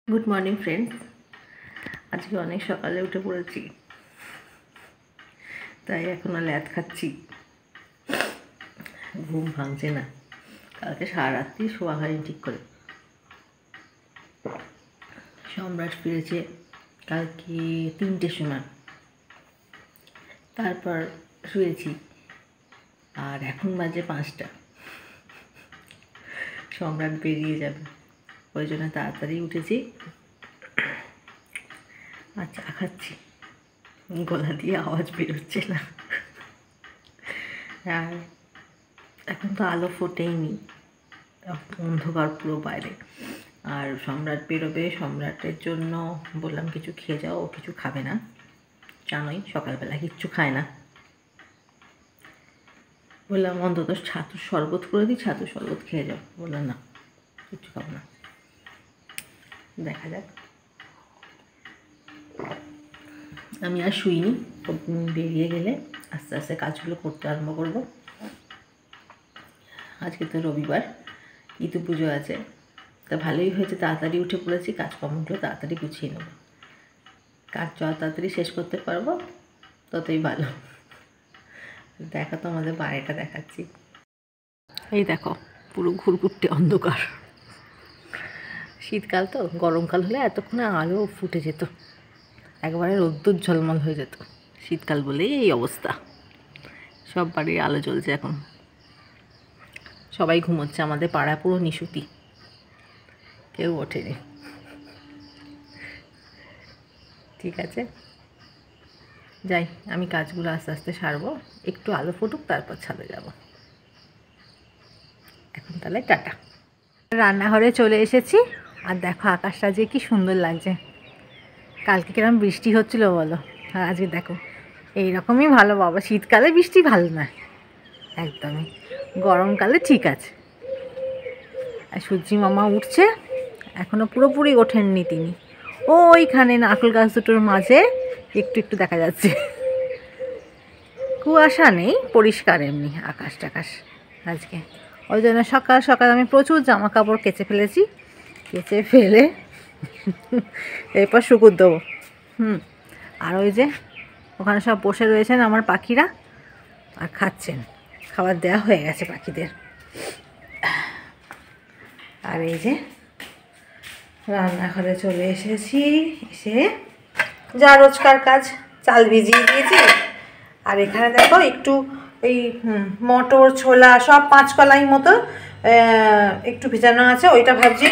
Good morning friends. আজকে অনেক সকালে উঠে পড়েছি, তাই এখন ল্যাদ খাচ্ছি। ঘুম ভাঙছে না, কালকে সারা রাত্রি শোয়া হয়নি ঠিক করে। সম্রাট ফিরেছে কালকে 3টের সময়, তারপর শুয়েছি, আর এখন বাজে 5টা। সম্রাট বেরিয়ে যাবে, ওই জন্য তাড়াতাড়ি উঠেছি আর চা খাচ্ছি। গলা দিয়ে আওয়াজ বেরোচ্ছে না। আর এখন তো আলো ফোটেইনি, অন্ধকার পুরো বাইরে। আর সম্রাট বেরোবে, সম্রাটের জন্য বললাম কিছু খেয়ে যাও, ও কিছু খাবে না, জানোই সকালবেলা কিচ্ছু খায় না। বললাম অন্তত ছাতুর শরবত করে দিই, ছাতুর শরবত খেয়ে যাও। বললাম না, কিচ্ছু খাবো না, দেখা যাক। আমি আর শুইনি, বেরিয়ে গেলে আস্তে আস্তে কাজগুলো করতে আরম্ভ করবো। আজকে তো রবিবার, ইতু পুজো আছে, তা ভালোই হয়েছে তাড়াতাড়ি উঠে পড়েছি। কাজকর্মগুলো তাড়াতাড়ি গুছিয়ে নেব, কাজ যত তাড়াতাড়ি শেষ করতে পারবো ততই ভালো। দেখো তো আমাদের বাড়িটা দেখাচ্ছি। এই দেখো, পুরো ঘুরঘুরটে অন্ধকার। শীতকাল তো, গরমকাল হলে এতক্ষণে আলো ফুটে যেত, একবারে রোদ্দুর ঝলমল হয়ে যেত। শীতকাল বলেই এই অবস্থা। সব বাড়ির আলো জ্বলছে এখন, সবাই ঘুমোচ্ছে। আমাদের পাড়া পুরো নিশুতি, কেউ ওঠেনি। ঠিক আছে, যাই, আমি কাজগুলো আস্তে আস্তে সারবো, একটু আলো ফুটুক, তারপর ছাদে যাব। এখন তাহলে টাটা। রান্নাঘরে চলে এসেছি, আর দেখো আকাশটা যে কি সুন্দর লাগছে। কালকে কিরকম বৃষ্টি হচ্ছিল বলো, আর আজকে দেখো এইরকমই ভালো। বাবা, শীতকালে বৃষ্টি ভালো না একদমই, গরমকালে ঠিক আছে। আর সূর্যি মামা উঠছে, এখনও পুরোপুরি ওঠেননি তিনি। ওইখানে নারকেল গাছ দুটোর মাঝে একটু একটু দেখা যাচ্ছে। কুয়াশা নেই, পরিষ্কার এমনি আকাশ টাকাশ আজকে। ওই জন্য সকাল সকাল আমি প্রচুর জামা কাপড় কেচে ফেলেছি, কেচে ফেলে এরপর শুকুর দেবো। আর ওই যে ওখানে সব বসে রয়েছেন আমার পাখিরা, আর খাচ্ছেন, খাবার দেওয়া হয়ে গেছে পাখিদের। আর এই যে রান্নাঘরে চলে এসেছি, এসে যা রোজকার কাজ, চাল ভিজিয়ে দিয়েছি। আর এখানে দেখো একটু এই মটর ছোলা সব 5 কলাই মতো একটু ভেজানো আছে, ওইটা ভাবছি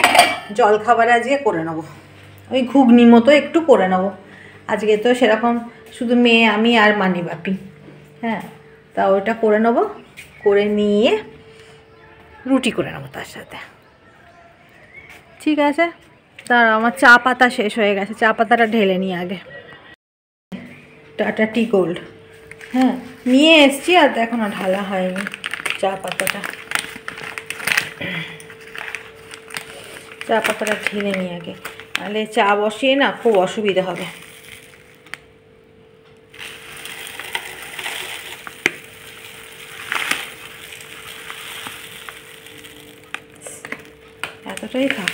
জলখাবারে আজকে করে নেবো, ওই ঘুগনি মতো একটু করে নেবো। আজকে তো সেরকম শুধু মেয়ে, আমি আর মানি বাপি, হ্যাঁ, তা ওইটা করে নেবো, করে নিয়ে রুটি করে নেবো তার সাথে। ঠিক আছে, তার আমার চা পাতা শেষ হয়ে গেছে, চা পাতাটা ঢেলে নিই আগে। টাটা টি গোল্ড, হ্যাঁ, নিয়ে এসছি, আর দেখো না ঢালা হয়নি চা পাতাটা। চা পাতাটা ঢেলে নিই আগে, নাহলে চা বসিয়ে না খুব অসুবিধা হবে। এতটাই থাক,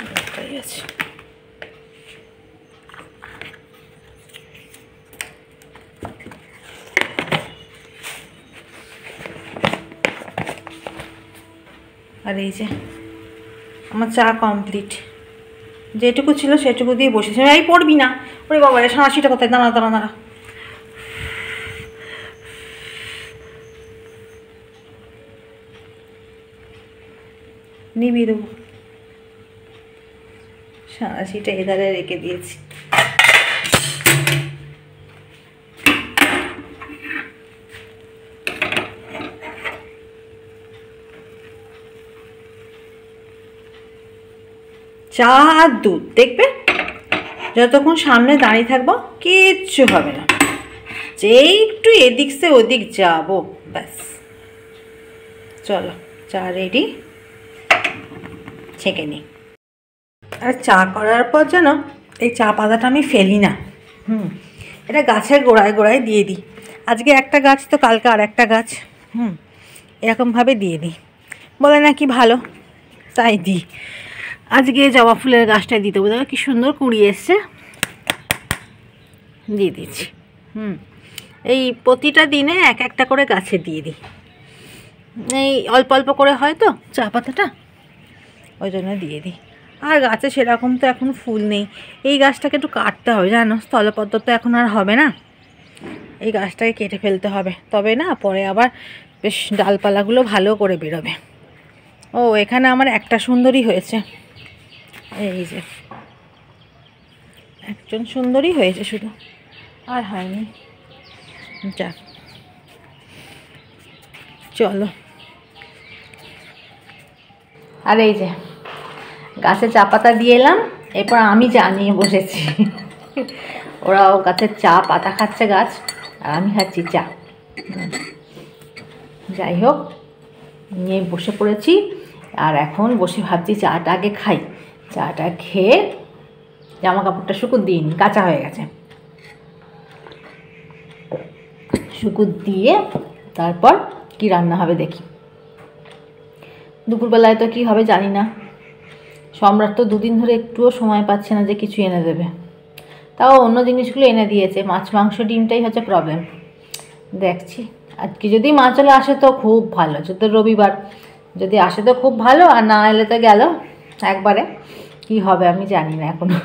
এতটাই আছে। আর এই যে আমার চা কমপ্লিট, যেটুকু ছিল সেটুকু দিয়ে বসেছি। এই পড়বি না, ওরে বাবা রে, সাঁড়াশিটা কোথায়, দাঁড়া দাঁড়া দাঁড়া, নিবি দেবো। সাঁড়াশিটা এধারে রেখে দিয়েছি। চা আর দুধ, দেখবে যতক্ষণ সামনে দাঁড়িয়ে থাকবো কিচ্ছু হবে না, যেই একটু এদিক সে ওদিক যাবো ব্যাস। চলো, চা রেডি, ছেঁকে নিই। আর চা করার পর যেন এই চা পাতাটা আমি ফেলি না, এটা গাছের গোড়ায় গোড়ায় দিয়ে দিই। আজকে একটা গাছ তো, কালকে আর একটা গাছ, এরকমভাবে দিয়ে দিই, বলে নাকি ভালো, তাই দিই। আজকে জবা ফুলের গাছটায় দিতে হবে, কি সুন্দর কুড়ি এসছে, দিয়ে দিচ্ছি। এই প্রতিটা দিনে এক একটা করে গাছে দিয়ে দিই, এই অল্প অল্প করে হয় তো চা পাতাটা, ওই জন্য দিয়ে দিই। আর গাছে সেরকম তো এখন ফুল নেই, এই গাছটাকে একটু কাটতে হবে জানো, স্থলপদ্ম তো এখন আর হবে না, এই গাছটাকে কেটে ফেলতে হবে, তবে না পরে আবার বেশ ডালপালাগুলো ভালো করে বেরোবে। ও এখানে আমার একটা সুন্দরী হয়েছে, এই যে একজন সুন্দরী হয়েছে শুধু, আর হয়নি। যাক চলো, আর এই যে গাছে চা পাতা দিয়ে এলাম, এরপর আমি চা নিয়ে বসেছি। ওরাও গাছের চা পাতা খাচ্ছে গাছ, আর আমি খাচ্ছি চা। যাই হোক, নিয়ে বসে পড়েছি, আর এখন বসে ভাবছি চাটা আগে খাই, চাটা খেয়ে জামা কাপড়টা শুকুর দিইনি, কাঁচা হয়ে গেছে, শুকুর দিয়ে তারপর কি রান্না হবে দেখি। দুপুরবেলায় তো কি হবে জানি না, সম্রাট তো দুদিন ধরে একটুও সময় পাচ্ছে না যে কিছু এনে দেবে, তাও অন্য জিনিসগুলো এনে দিয়েছে, মাছ মাংস ডিমটাই হচ্ছে প্রবলেম। দেখছি আজকে যদি মাছগুলো আসে তো খুব ভালো, যদি রবিবার যদি আসে তো খুব ভালো, আর না এলে তো গেল একবারে, কি হবে আমি জানি না এখনো।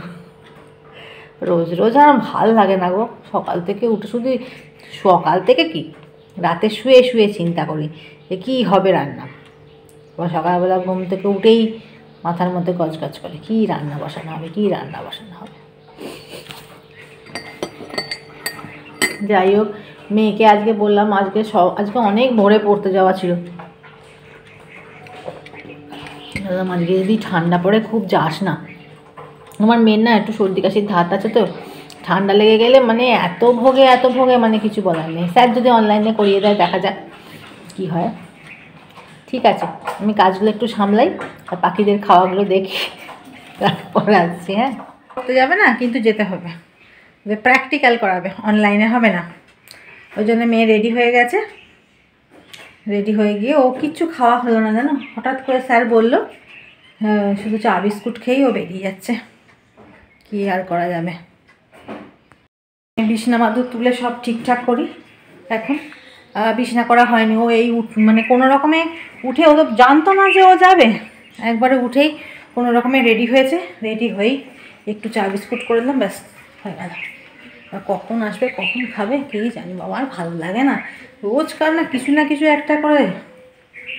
রোজ রোজ আর ভালো লাগে না গো, সকাল থেকে উঠে শুধু, সকাল থেকে কি রাতে শুয়ে শুয়ে চিন্তা করি যে কী হবে রান্না, বা সকালবেলা ঘুম থেকে উঠেই মাথার মধ্যে গজগজ করে কী রান্না বসানো হবে, কী রান্না বসানো হবে। যাই হোক, মেয়েকে আজকে বললাম, আজকে অনেক ভোরে পড়তে যাওয়া ছিল, বললাম আজকে যদি ঠান্ডা পড়ে খুব যাস না, আমার মেয়ের না একটু সর্দি কাশির ধাত আছে তো, ঠান্ডা লেগে গেলে মানে এত ভোগে মানে কিছু বলার নেই। স্যার যদি অনলাইনে করিয়ে দেয় দেখা যাক কী হয়। ঠিক আছে, আমি কাজগুলো একটু সামলাই আর পাখিদের খাওয়াগুলো দেখি, তারপর আসছি। হ্যাঁ, করতে যাবে না কিন্তু যেতে হবে, যে প্র্যাকটিক্যাল করাবে, অনলাইনে হবে না। ওই জন্য মেয়ে রেডি হয়ে গেছে, রেডি হয়ে গিয়ে ও কিচ্ছু খাওয়া হলো না জানো, হঠাৎ করে স্যার বললো শুধু চা বিস্কুট খেয়েই ও বেরিয়ে যাচ্ছে, কি আর করা যাবে। বিছনা মাদুর তুলে সব ঠিকঠাক করি, এখন বিছনা করা হয়নি, ও এই মানে কোনো রকমে উঠে, ও তো জানতো না যে ও যাবে, একবারে উঠেই কোনো রকমে রেডি হয়েছে, রেডি হয়েই একটু চা বিস্কুট করে দিলাম, ব্যাস হয়ে গেল। আর কখন আসবে কখন খাবে কে জানি বাবা, আর ভালো লাগে না, রোজকার না কিছু একটা করে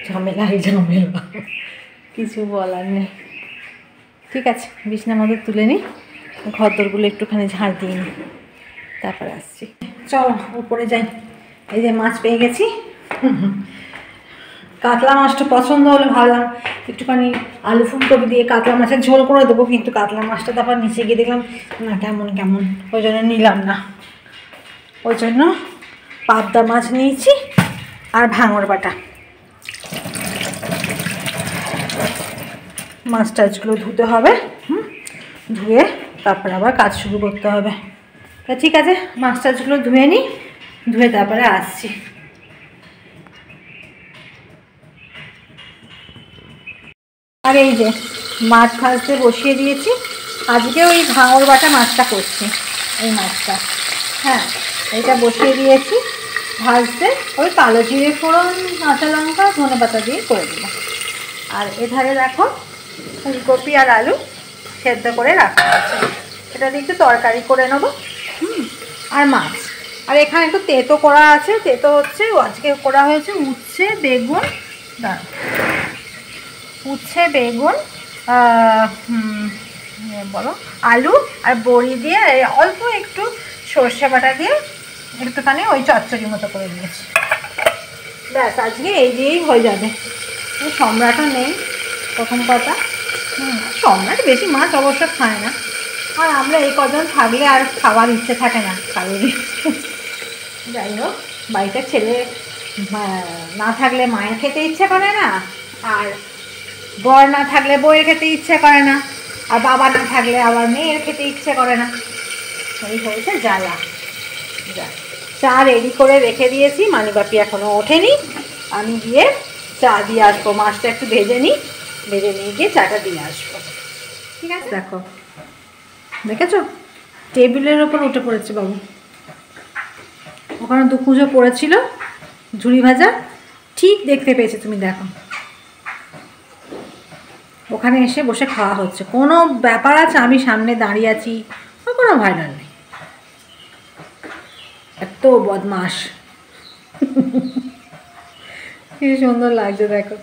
ঝামেলা, কিছু বলার নেই। ঠিক আছে, বিছনা মাদুর তুলে নিই, ঘর দরগুলো একটুখানি ঝাড় দিয়ে নিই, তারপরে আসছি। চলো উপরে যাই। এই যে মাছ পেয়ে গেছি, কাতলা মাছটা পছন্দ হলে ভাবলাম একটুখানি আলু ফুলকপি দিয়ে কাতলা মাছের ঝোল করে দেবো, কিন্তু কাতলা মাছটা তারপর নিচে গিয়ে দেখলাম না কেমন, ওই জন্য নিলাম না। ওই জন্য পাবদা মাছ নিয়েছি আর ভাঙর বাটা। মাছ টাছগুলো ধুতে হবে, ধুয়ে তারপরে আবার কাজ শুরু করতে হবে। তা ঠিক আছে, মাছ টাছগুলো ধুয়ে নিই, ধুয়ে তারপরে আসছি। আর এই যে মাছ ভাজতে বসিয়ে দিয়েছি, আজকে ওই ভাঙর বাটা মাছটা করছি, এই মাছটা, হ্যাঁ এইটা বসিয়ে দিয়েছি ভাজতে, ওই কালো জিরে ফোড়ন কাঁচা লঙ্কা ধনে পাতা দিয়ে করে দেবো। আর এধারে দেখো ফুলকপি আর আলু সেদ্ধ করে রাখা আছে, এটা দিয়ে একটু তরকারি করে নেবো। আর মাছ, আর এখানে একটু তেতো করা আছে, তেতো হচ্ছে আজকে করা হয়েছে উচ্ছে বেগুন, বলো আলু আর বড়ি দিয়ে অল্প একটু সর্ষে বাটা দিয়ে একটুখানি ওই চচ্চড়ি মতো করে দিয়েছি, ব্যাস আজকে এই দিয়েই হয়ে যাবে। সম্রাটও নেই প্রথম কথা, সম্রাট বেশি মাছ অবশ্য খায় না, আর আমরা এই কজন থাকলে আর খাওয়ার ইচ্ছে থাকে না কারোরই। যাই হোক, বাড়িতে ছেলে না থাকলে মায়ের খেতে ইচ্ছে করে না, আর বর না থাকলে বউয়ের খেতে ইচ্ছে করে না, আর বাবা না থাকলে আবার মেয়ের খেতে ইচ্ছে করে না, এই হয়েছে জ্বালা। চা রেডি করে রেখে দিয়েছি, মানিবাপি এখনও ওঠেনি, আমি গিয়ে চা দিয়ে আসবো, মাছটা একটু ভেজে নিই, ভেজে নিয়ে গিয়ে চাটা দিয়ে আসবো। ঠিক আছে? দেখো, দেখেছো টেবিলের ওপর উঠে পড়েছে বাবু। ওখানে দুকুজো পড়েছিল ঝুড়ি ভাজা, ঠিক দেখতে পেয়েছে তুমি, দেখো ওখানে এসে বসে খাওয়া হচ্ছে। কোনো ব্যাপার আছে আমি সামনে দাঁড়িয়ে আছি, কোনো ভাইরাল নেই। এত বদমাস, কি সুন্দর লাগছে দেখো।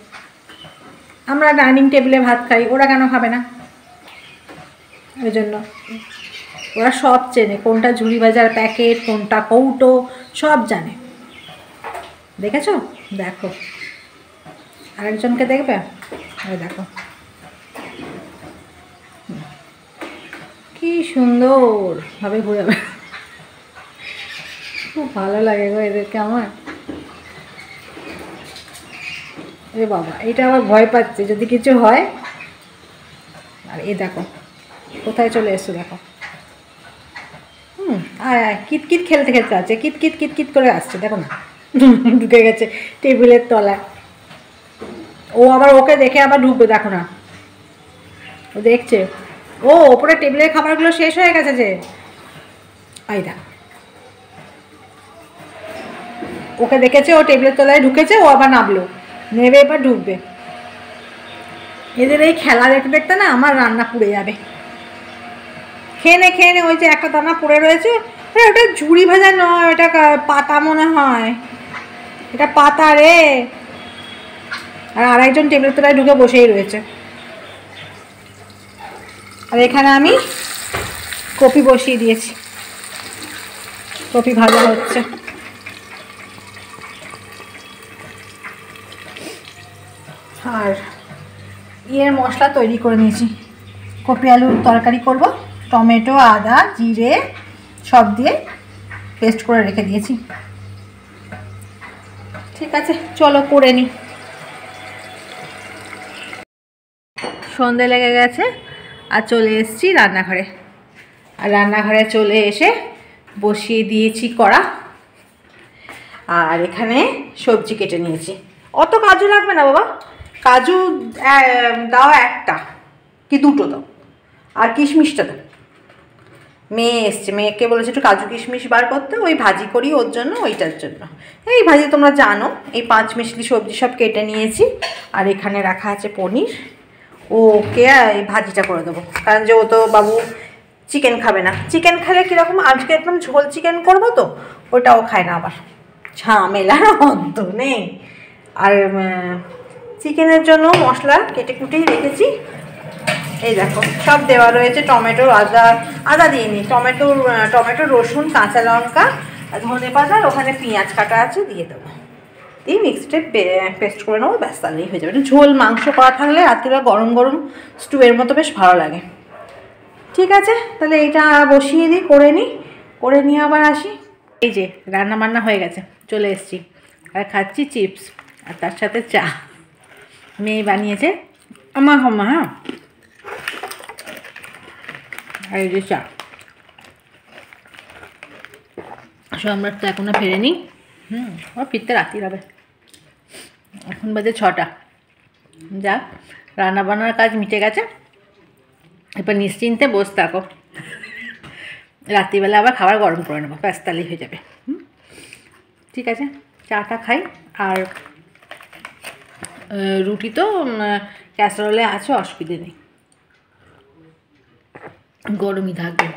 আমরা ডাইনিং টেবিলে ভাত খাই, ওরা কেন খাবে না? ওই জন্য ওরা সব চেনে, কোনটা ঝুড়ি ভাজার প্যাকেট, কোনটা কৌটো, সব জানে। দেখেছো? দেখো আরেকজনকে দেখবে, ওই দেখো কি সুন্দর ভাবে ঘুরে বেড়ায়। খুব ভালো লাগে গো এদেরকে আমার। এ বাবা, এটা আবার ভয় পাচ্ছে যদি কিছু হয়। আর এ দেখো কোথায় চলে এসছো, দেখো কিতকিত খেলতে খেলতে আছে, কিতকিত কিতকিত করে আসছে, দেখো না ঢুকে গেছে টেবিলের তলায়। ও আবার ওকে দেখে আবার ঢুকবে, দেখো না ও দেখছে। ও ওপরে টেবিলের খাবারগুলো শেষ হয়ে গেছে যে, এই দেখো ওকে দেখেছে, ও টেবিলের তলায় ঢুকেছে, ও আবার নামলো, নেবে এবার ঢুকবে। এদের এই খেলা দেখতে দেখতে না আমার রান্না পুড়ে যাবে। খেয়ে নে, ওই যে একটা দানা পড়ে রয়েছে, ওটা ঝুড়ি ভাজা নয়, ওটা পাতা মনে হয়, এটা পাতা রে। আর আরেকজন টেবিলের তলায় ঢুকে বসেই রয়েছে। আর এখানে আমি কপি বসিয়ে দিয়েছি, কপি ভাজা হচ্ছে। আর ইয়ের মশলা তৈরি করে নিয়েছি, কপি আলুর তরকারি করব, টমেটো আদা জিরে সব দিয়ে পেস্ট করে রেখে দিয়েছি। ঠিক আছে চলো করে নিই। সন্ধে লেগে গেছে আর চলে এসেছি রান্নাঘরে। আর রান্নাঘরে চলে এসে বসিয়ে দিয়েছি কড়া, আর এখানে সবজি কেটে নিয়েছি। অত কাজু লাগবে না বাবা, কাজু দাও একটা কি দুটো দাও, আর কিশমিশটা দাও। মেয়ে এসছে, মেয়েকে বলেছে একটু কাজু কিশমিশ বার করতে, ওই ভাজি করি ওর জন্য, ওইটার জন্য। এই ভাজি তোমরা জানো, এই 5 মিশলি সবজি সব কেটে নিয়েছি। আর এখানে রাখা আছে পনির, ওকে এই ভাজিটা করে দেবো, কারণ যে ও তো বাবু চিকেন খাবে না। চিকেন খেলে কীরকম, আজকে একদম ঝোল চিকেন করবো তো, ওটাও খায় না, আবার ঝামেলার অন্ত নেই। আর চিকেনের জন্য মশলা কেটে কুটেই রেখেছি, এই দেখো সব দেওয়া রয়েছে। টমেটো আদা দিয়ে নিই, টমেটো রসুন কাঁচা লঙ্কা ধনে পাতা, আর ওখানে পেঁয়াজ কাটা আছে দিয়ে দেবো, দিয়ে মিক্সডে পেস্ট করে নেবো, ব্যাস তাহলেই হয়ে যাবে। ঝোল মাংস করা থাকলে রাত্রিবেলা গরম গরম স্টুয়ের মতো বেশ ভালো লাগে। ঠিক আছে তাহলে এইটা বসিয়ে দিই, করে নিয়ে আবার আসি। এই যে রান্না বান্না হয়ে গেছে, চলে এসেছি আর খাচ্ছি চিপস, আর তার সাথে চা মেয়ে বানিয়েছে আমার হমা। হ্যাঁ আর এই যে চা। সম্রাট তো এখনও ফেরেনি, ও ফিরতে রাত্রি হবে, এখন বাজে 6টা। যাক রান্না বান্নার কাজ মিটে গেছে, এবার নিশ্চিন্তে বসে থাকো, রাত্রিবেলা আবার খাবার গরম করে নেবো, ব্যাস তাহলেই হয়ে যাবে। ঠিক আছে চাটা খাই, আর রুটি তো ক্যাসারোলে আছে, অসুবিধে নেই, গরমই থাকবে।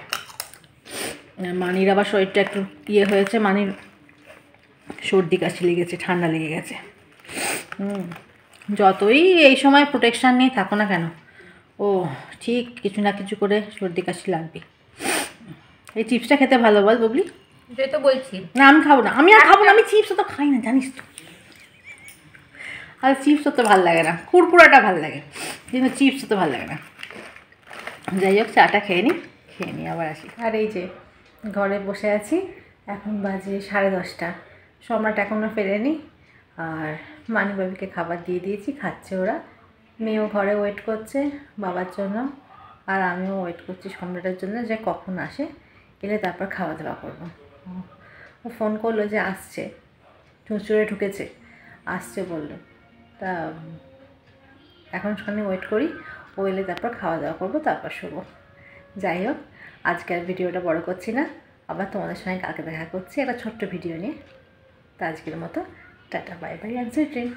মানির আবার শরীরটা একটু ইয়ে হয়েছে, মানির সর্দি কাশি লেগেছে, ঠান্ডা লেগে গেছে। যতই এই সময় প্রোটেকশান নিয়ে থাকো না কেন, ও ঠিক কিছু না কিছু করে সর্দি কাশি লাগবে। এই চিপসটা খেতে ভালো বল বুবলি? তুই তো বলছি না আমি খাবো না, আমি আর খাবো না, আমি চিপস তো খাই না জানিস তো। আর চিপস তো ভালো লাগে না, কুরকুরাটা ভালো লাগে, কিন্তু চিপস তো ভালো লাগে না। যাই হোক চাটা খেয়ে নিই আবার আসি। আর এই যে ঘরে বসে আছি, এখন বাজে 10:30। সম্রাট এখনও ফেরেনি, আর মানি বাবিকে খাবার দিয়ে দিয়েছি, খাচ্ছে ওরা। মেয়েও ঘরে ওয়েট করছে বাবার জন্য, আর আমিও ওয়েট করছি সম্রাটের জন্য, যে কখন আসে, এলে তারপর খাওয়া দাওয়া করবো। ও ফোন করলো যে আসছে, চুঁচুড়ে ঢুকেছে, আসছে বললো, তা এখন সেখানে ওয়েট করি। ও এলে তারপর খাওয়া দাওয়া করবো, তারপর শোবো। যাই হোক, আজকের ভিডিওটা বড় করছি না, আবার তোমাদের সঙ্গে কালকে দেখা করছি একটা ছোট্ট ভিডিও নিয়ে। তো আজকের মতো tata, bye bye, and sweet dream.